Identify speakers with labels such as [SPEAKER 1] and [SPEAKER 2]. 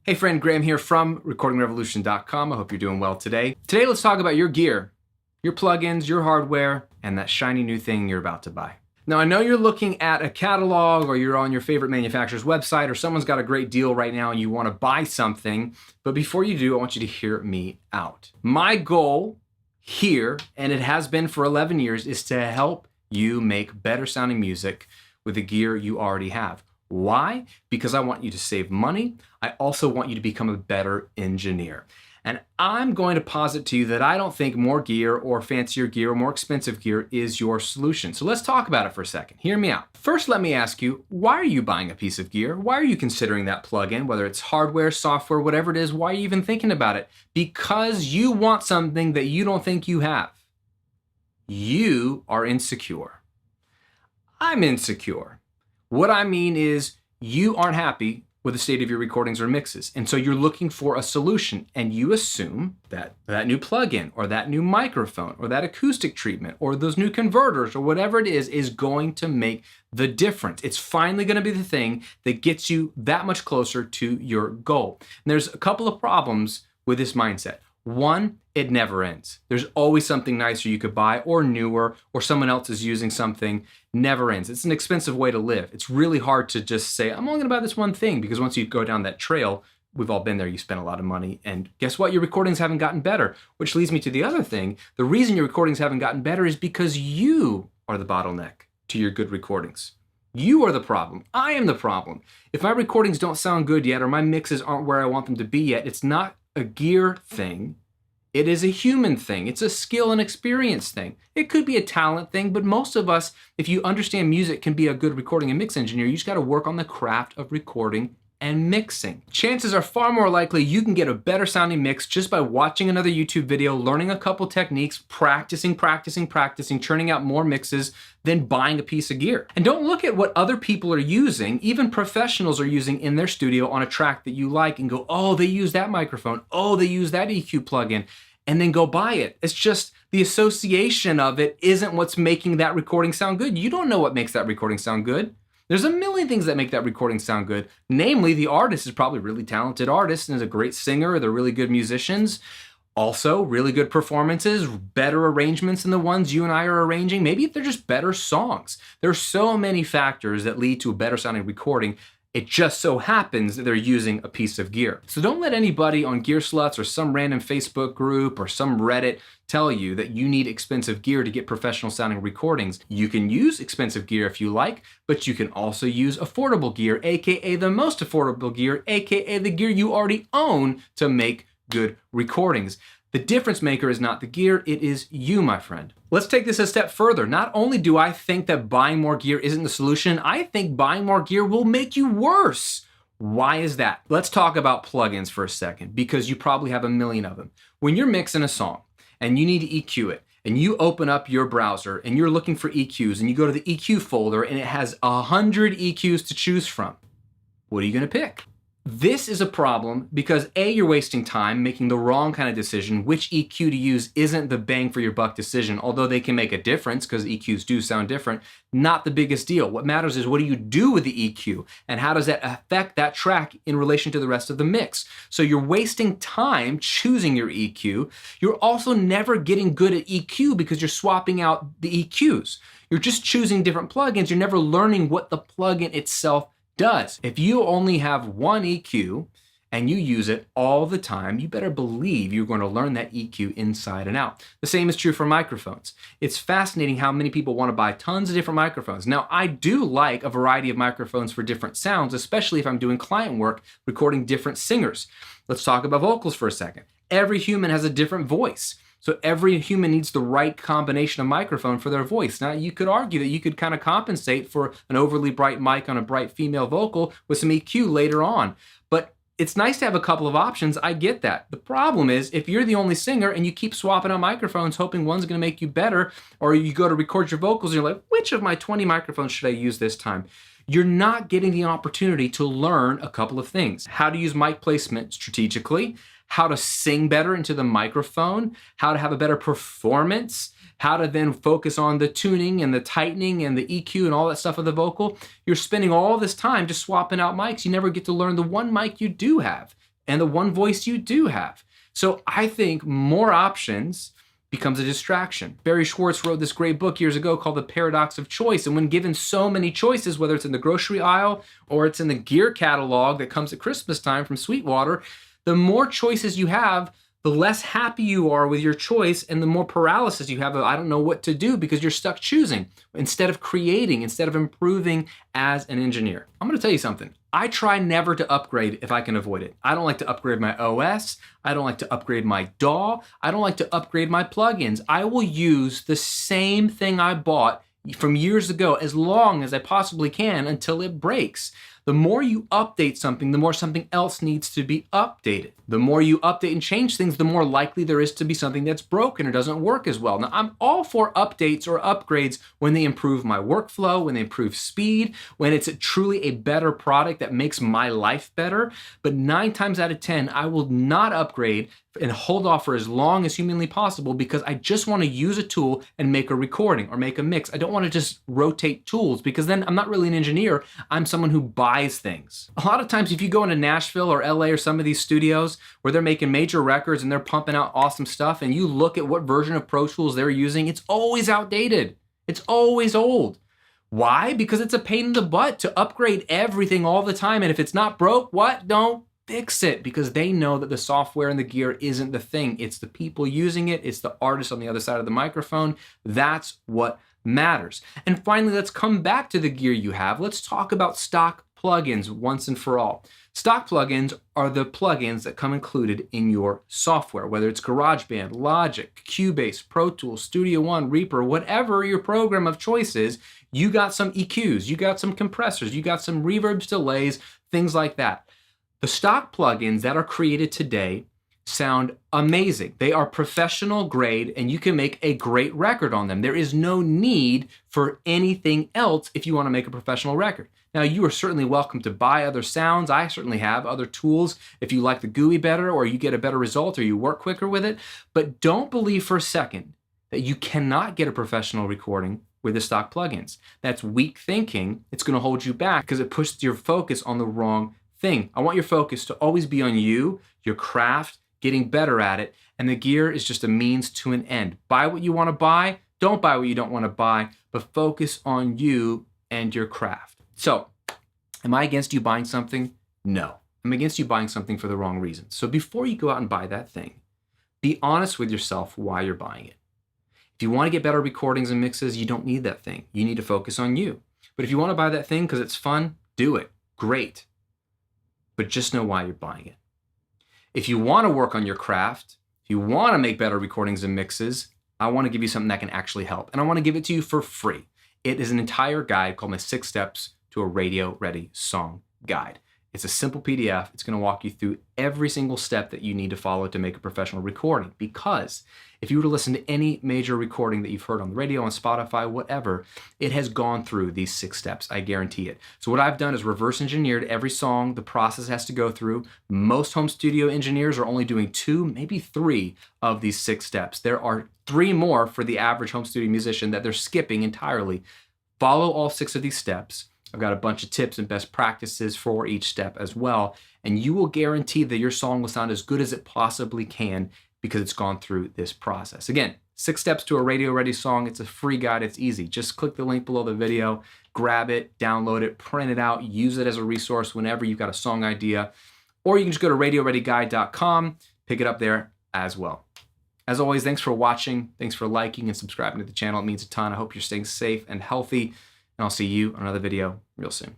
[SPEAKER 1] Hey friend, Graham here from recordingrevolution.com. I hope you're doing well today. Today let's talk about your gear, your plugins, your hardware, and that shiny new thing you're about to buy. Now I know you're looking at a catalog or you're on your favorite manufacturer's website or someone's got a great deal right now and you want to buy something, but before you do, I want you to hear me out. My goal here, and it has been for 11 years, is to help you make better sounding music with the gear you already have. Why? Because I want you to save money. I also want you to become a better engineer. And I'm going to posit to you that I don't think more gear or fancier gear or more expensive gear is your solution. So let's talk about it for a second. Hear me out. First, let me ask you, why are you buying a piece of gear? Why are you considering that plugin, whether it's hardware, software, whatever it is? Why are you even thinking about it? Because you want something that you don't think you have. You are insecure. I'm insecure. What I mean is you aren't happy with the state of your recordings or mixes. And so you're looking for a solution and you assume that that new plugin or that new microphone or that acoustic treatment or those new converters or whatever it is going to make the difference. It's finally going to be the thing that gets you that much closer to your goal. And there's a couple of problems with this mindset. One, it never ends. There's always something nicer you could buy or newer or someone else is using something. Never ends. It's an expensive way to live. It's really hard to just say, I'm only gonna buy this one thing, because once you go down that trail, we've all been there, you spend a lot of money, and guess what? Your recordings haven't gotten better, which leads me to the other thing. The reason your recordings haven't gotten better is because you are the bottleneck to your good recordings. You are the problem. I am the problem. If my recordings don't sound good yet or my mixes aren't where I want them to be yet, it's not a gear thing. It is a human thing. It's a skill and experience thing. It could be a talent thing, but most of us, if you understand music, can be a good recording and mix engineer. You just got to work on the craft of recording and mixing. Chances are far more likely you can get a better sounding mix just by watching another YouTube video, learning a couple techniques, practicing, churning out more mixes than buying a piece of gear. And don't look at what other people are using, even professionals are using in their studio on a track that you like and go, oh, they use that microphone. Oh, they use that EQ plugin, and then go buy it. It's just the association of it isn't what's making that recording sound good. You don't know what makes that recording sound good. There's a million things that make that recording sound good. Namely, the artist is probably a really talented artist and is a great singer. They're really good musicians. Also, really good performances, better arrangements than the ones you and I are arranging. Maybe they're just better songs. There are so many factors that lead to a better sounding recording. It just so happens that they're using a piece of gear. So don't let anybody on Gear Sluts or some random Facebook group or some Reddit tell you that you need expensive gear to get professional sounding recordings. You can use expensive gear if you like, but you can also use affordable gear, AKA the most affordable gear, AKA the gear you already own to make good recordings. The difference maker is not the gear, it is you, my friend. Let's take this a step further. Not only do I think that buying more gear isn't the solution, I think buying more gear will make you worse. Why is that? Let's talk about plugins for a second, because you probably have a million of them. When you're mixing a song and you need to EQ it, and you open up your browser and you're looking for EQs and you go to the EQ folder and it has 100 EQs to choose from, what are you gonna pick? This is a problem because A, you're wasting time making the wrong kind of decision. Which EQ to use isn't the bang for your buck decision, although they can make a difference because EQs do sound different. Not the biggest deal. What matters is what do you do with the EQ and how does that affect that track in relation to the rest of the mix? So you're wasting time choosing your EQ. You're also never getting good at EQ because you're swapping out the EQs. You're just choosing different plugins. You're never learning what the plugin itself does. If you only have one EQ and you use it all the time, you better believe you're going to learn that EQ inside and out. The same is true for microphones. It's fascinating how many people want to buy tons of different microphones. Now, I do like a variety of microphones for different sounds, especially if I'm doing client work, recording different singers. Let's talk about vocals for a second. Every human has a different voice. So every human needs the right combination of microphone for their voice. Now, you could argue that you could kind of compensate for an overly bright mic on a bright female vocal with some EQ later on. But it's nice to have a couple of options. I get that. The problem is if you're the only singer and you keep swapping out microphones hoping one's going to make you better, or you go to record your vocals and you're like, which of my 20 microphones should I use this time? You're not getting the opportunity to learn a couple of things. How to use mic placement strategically, how to sing better into the microphone, how to have a better performance, how to then focus on the tuning and the tightening and the EQ and all that stuff of the vocal. You're spending all this time just swapping out mics. You never get to learn the one mic you do have. and the one voice you do have. So I think more options becomes a distraction. Barry Schwartz wrote this great book years ago called The Paradox of Choice. And when given so many choices, whether it's in the grocery aisle or it's in the gear catalog that comes at Christmas time from Sweetwater, the more choices you have, the less happy you are with your choice and the more paralysis you have of, I don't know what to do, because you're stuck choosing instead of creating, instead of improving as an engineer. I'm gonna tell you something. I try never to upgrade if I can avoid it. I don't like to upgrade my OS. I don't like to upgrade my DAW. I don't like to upgrade my plugins. I will use the same thing I bought from years ago as long as I possibly can until it breaks. The more you update something, the more something else needs to be updated. The more you update and change things, the more likely there is to be something that's broken or doesn't work as well. Now, I'm all for updates or upgrades when they improve my workflow, when they improve speed, when it's truly a better product that makes my life better. But 9 times out of 10, I will not upgrade and hold off for as long as humanly possible because I just want to use a tool and make a recording or make a mix. I don't want to just rotate tools because then I'm not really an engineer. I'm someone who buys things. A lot of times if you go into Nashville or LA or some of these studios where they're making major records and they're pumping out awesome stuff and you look at what version of Pro Tools they're using, it's always outdated. It's always old. Why? Because it's a pain in the butt to upgrade everything all the time. And if it's not broke, what? Don't fix it, because they know that the software and the gear isn't the thing. It's the people using it. It's the artist on the other side of the microphone. That's what matters. And finally, let's come back to the gear you have. Let's talk about stock plugins once and for all. Stock plugins are the plugins that come included in your software, whether it's GarageBand, Logic, Cubase, Pro Tools, Studio One, Reaper, whatever your program of choice is, you got some EQs, you got some compressors, you got some reverbs, delays, things like that. The stock plugins that are created today sound amazing. They are professional grade and you can make a great record on them. There is no need for anything else if you want to make a professional record. Now, you are certainly welcome to buy other sounds. I certainly have other tools if you like the GUI better or you get a better result or you work quicker with it. But don't believe for a second that you cannot get a professional recording with the stock plugins. That's weak thinking. It's going to hold you back because it pushes your focus on the wrong thing. I want your focus to always be on you, your craft, getting better at it, and the gear is just a means to an end. Buy what you want to buy, don't buy what you don't want to buy, but focus on you and your craft. So, am I against you buying something? No. I'm against you buying something for the wrong reasons. So before you go out and buy that thing, be honest with yourself why you're buying it. If you want to get better recordings and mixes, you don't need that thing. You need to focus on you. But if you want to buy that thing because it's fun, do it. Great. But just know why you're buying it. If you want to work on your craft, if you want to make better recordings and mixes, I want to give you something that can actually help. And I want to give it to you for free. It is an entire guide called my 6 Steps to a Radio Ready Song Guide. It's a simple PDF. It's going to walk you through every single step that you need to follow to make a professional recording. Because if you were to listen to any major recording that you've heard on the radio, on Spotify, whatever, it has gone through these 6 steps. I guarantee it. So what I've done is reverse engineered every song the process has to go through. Most home studio engineers are only doing 2, maybe 3 of these 6 steps. There are 3 more for the average home studio musician that they're skipping entirely. Follow all 6 of these steps. I've got a bunch of tips and best practices for each step as well. And you will guarantee that your song will sound as good as it possibly can because it's gone through this process. Again, 6 steps to a radio ready song. It's a free guide. It's easy. Just click the link below the video, grab it, download it, print it out, use it as a resource whenever you've got a song idea. Or you can just go to radioreadyguide.com, pick it up there as well. As always, thanks for watching. Thanks for liking and subscribing to the channel. It means a ton. I hope you're staying safe and healthy. And I'll see you on another video real soon.